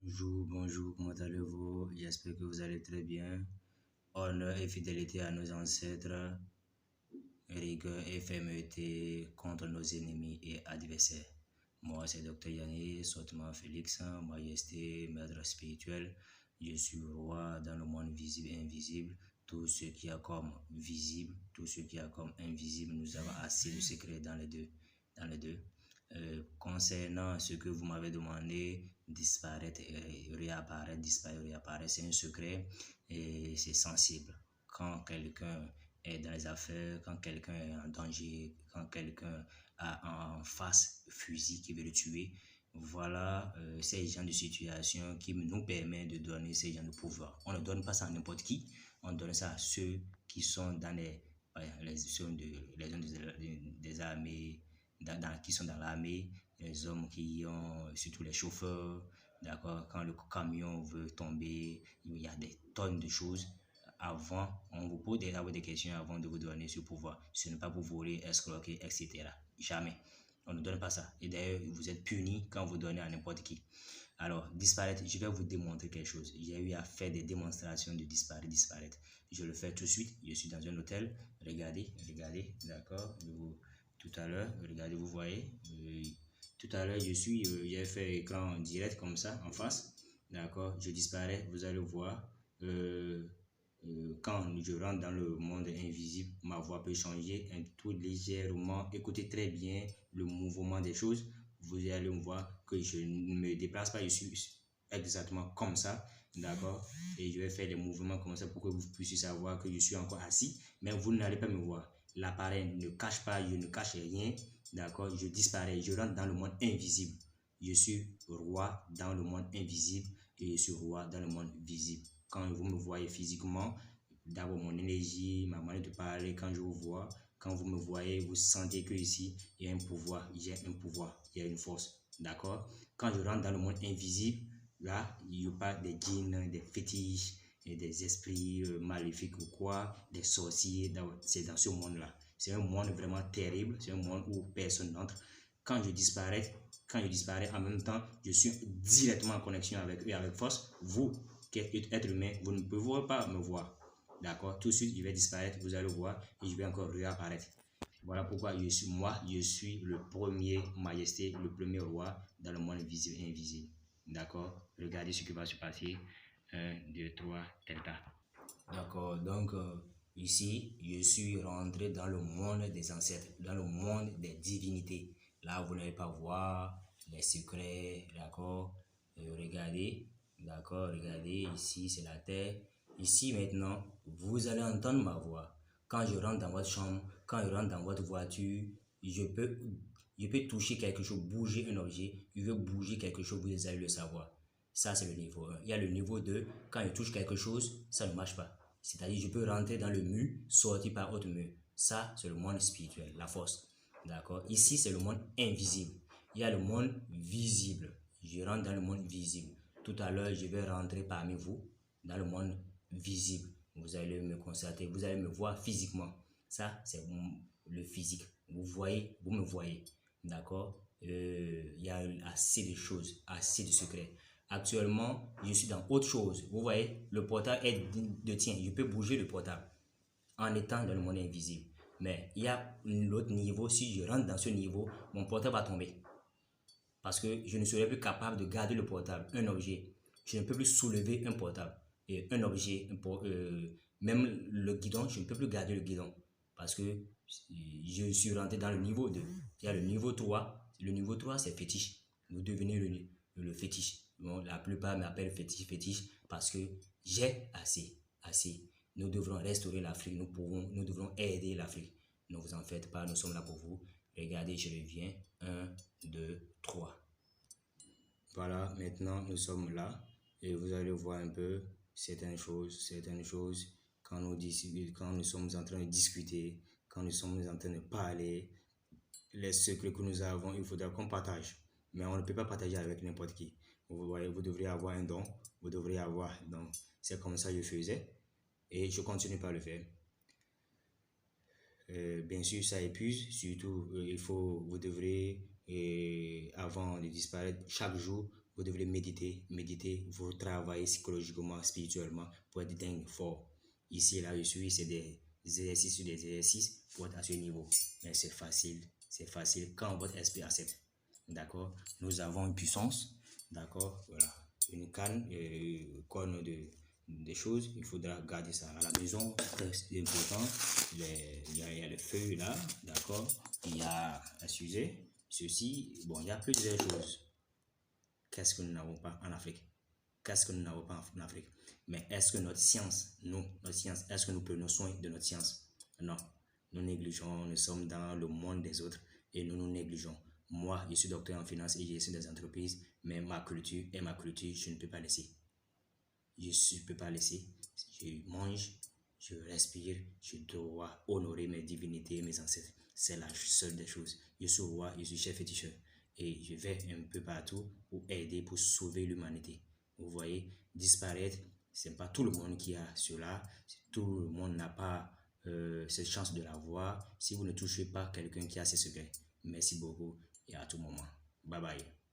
Bonjour, comment allez-vous? J'espère que vous allez très bien. Honneur et fidélité à nos ancêtres, rigueur et fermeté contre nos ennemis et adversaires. Moi, c'est Dr. Yannis, Sotman Félix, Majesté, Maître spirituel. Je suis roi dans le monde visible et invisible. Tout ce qui est comme visible, tout ce qui est comme invisible, nous avons assez de secrets dans les deux. Dans les deux. Concernant ce que vous m'avez demandé, disparaître et réapparaître, disparaître et réapparaître, c'est un secret et c'est sensible. Quand quelqu'un est dans les affaires, quand quelqu'un est en danger, quand quelqu'un a en face fusil qui veut le tuer, voilà ces gens de situation qui nous permet de donner ces gens de pouvoir. On ne donne pas ça à n'importe qui, on donne ça à ceux qui sont dans les zones des armées, qui sont dans l'armée, les hommes qui ont, surtout les chauffeurs, d'accord, quand le camion veut tomber, il y a des tonnes de choses. Avant, on vous pose des questions avant de vous donner ce pouvoir. Ce n'est pas pour voler, escroquer, etc. Jamais. On ne donne pas ça. Et d'ailleurs, vous êtes puni quand vous donnez à n'importe qui. Alors, disparaître, je vais vous démontrer quelque chose. J'ai eu à faire des démonstrations de disparaître. Je le fais tout de suite. Je suis dans un hôtel. Regardez, d'accord. Tout à l'heure, regardez, vous voyez. Tout à l'heure, j'ai fait écran direct comme ça, en face. D'accord. Je disparais. Vous allez voir. Quand je rentre dans le monde invisible, ma voix peut changer un tout légèrement. Écoutez très bien le mouvement des choses. Vous allez me voir que je ne me déplace pas, je suis exactement comme ça, d'accord? Et je vais faire des mouvements comme ça pour que vous puissiez savoir que je suis encore assis, mais vous n'allez pas me voir. L'appareil ne cache pas, je ne cache rien, d'accord? Je disparais, je rentre dans le monde invisible. Je suis roi dans le monde invisible et je suis roi dans le monde visible. Quand vous me voyez physiquement, d'abord mon énergie, ma manière de parler, quand je vous vois, quand vous me voyez, vous sentez que ici, il y a un pouvoir, il y a une force. D'accord? Quand je rentre dans le monde invisible, là, il n'y a pas des djinns, des fétiches, et des esprits maléfiques ou quoi, des sorciers. C'est dans ce monde-là. C'est un monde vraiment terrible. C'est un monde où personne n'entre. Quand je disparais, en même temps, je suis directement en connexion avec eux, avec force. Vous, qui êtes être humain, vous ne pouvez pas me voir. D'accord? Tout de suite, je vais disparaître, vous allez voir, et je vais encore réapparaître. Voilà pourquoi je suis le premier majesté, le premier roi dans le monde visible et invisible. D'accord? Regardez ce qui va se passer. Un, 2, 3, delta. D'accord, donc ici, je suis rentré dans le monde des ancêtres, dans le monde des divinités. Là, vous n'allez pas voir les secrets, d'accord? Regardez, d'accord, regardez, ici, c'est la terre. Ici, maintenant, vous allez entendre ma voix. Quand je rentre dans votre chambre, quand je rentre dans votre voiture, je peux, je peux toucher quelque chose, bouger un objet, je veux bouger quelque chose, vous allez le savoir. Ça, c'est le niveau 1. Il y a le niveau 2. Quand je touche quelque chose, ça ne marche pas. C'est-à-dire, je peux rentrer dans le mur, sortir par autre mur. Ça, c'est le monde spirituel, la force. D'accord? Ici, c'est le monde invisible. Il y a le monde visible. Je rentre dans le monde visible. Tout à l'heure, je vais rentrer parmi vous dans le monde visible. Vous allez me constater, vous allez me voir physiquement. Ça, c'est le physique. Vous voyez, vous me voyez. D'accord? Il y a assez de choses, assez de secrets. Actuellement, je suis dans autre chose. Vous voyez, le portable est de tien. Je peux bouger le portable en étant dans le monde invisible. Mais il y a l'autre niveau. Si je rentre dans ce niveau, mon portable va tomber. Parce que je ne serai plus capable de garder le portable, un objet. Je ne peux plus soulever un portable. Et un objet, même le guidon, je ne peux plus garder le guidon. Parce que je suis rentré dans le niveau 2. Il y a le niveau 3. Le niveau 3, c'est fétiche. Vous devenez le fétiche. Bon, la plupart m'appellent fétiche parce que j'ai assez. Nous devrons restaurer l'Afrique. Nous devrons aider l'Afrique. Ne vous en faites pas, nous sommes là pour vous. Regardez, je reviens. Un, 2, 3. Voilà, maintenant nous sommes là et vous allez voir un peu certaines choses, quand quand nous sommes en train de discuter, quand nous sommes en train de parler, les secrets que nous avons, il faudra qu'on partage. Mais on ne peut pas partager avec n'importe qui. Vous voyez, vous devriez avoir un don, vous devriez avoir un don. C'est comme ça que je faisais et je continue par le faire. Bien sûr, ça épuise. Surtout, vous devrez, avant de disparaître, chaque jour, Vous devez méditer, vous travailler psychologiquement, spirituellement pour être dingue, fort. Ici, là, je suis, c'est des exercices sur des exercices pour être à ce niveau. Mais c'est facile quand votre esprit accepte. D'accord? Nous avons une puissance, d'accord? Voilà, une canne, conne des choses. Il faudra garder ça à la maison, très important. Il y a le feu là, d'accord? Il y a, excusez, ceci, bon, il y a plusieurs choses. Qu'est-ce que nous n'avons pas en Afrique? Qu'est-ce que nous n'avons pas en Afrique? Mais est-ce que notre science, est-ce que nous prenons soin de notre science? Non. Nous négligeons, nous sommes dans le monde des autres et nous nous négligeons. Moi, je suis docteur en finance et gestion des entreprises, mais ma culture, je ne peux pas laisser. Je ne peux pas laisser. Je mange, je respire, je dois honorer mes divinités et mes ancêtres. C'est la seule des choses. Je suis roi, je suis chef féticheur. Et je vais un peu partout pour aider, pour sauver l'humanité. Vous voyez, disparaître, ce n'est pas tout le monde qui a cela. Tout le monde n'a pas cette chance de l'avoir. Si vous ne touchez pas quelqu'un qui a ses secrets. Merci beaucoup et à tout moment. Bye bye.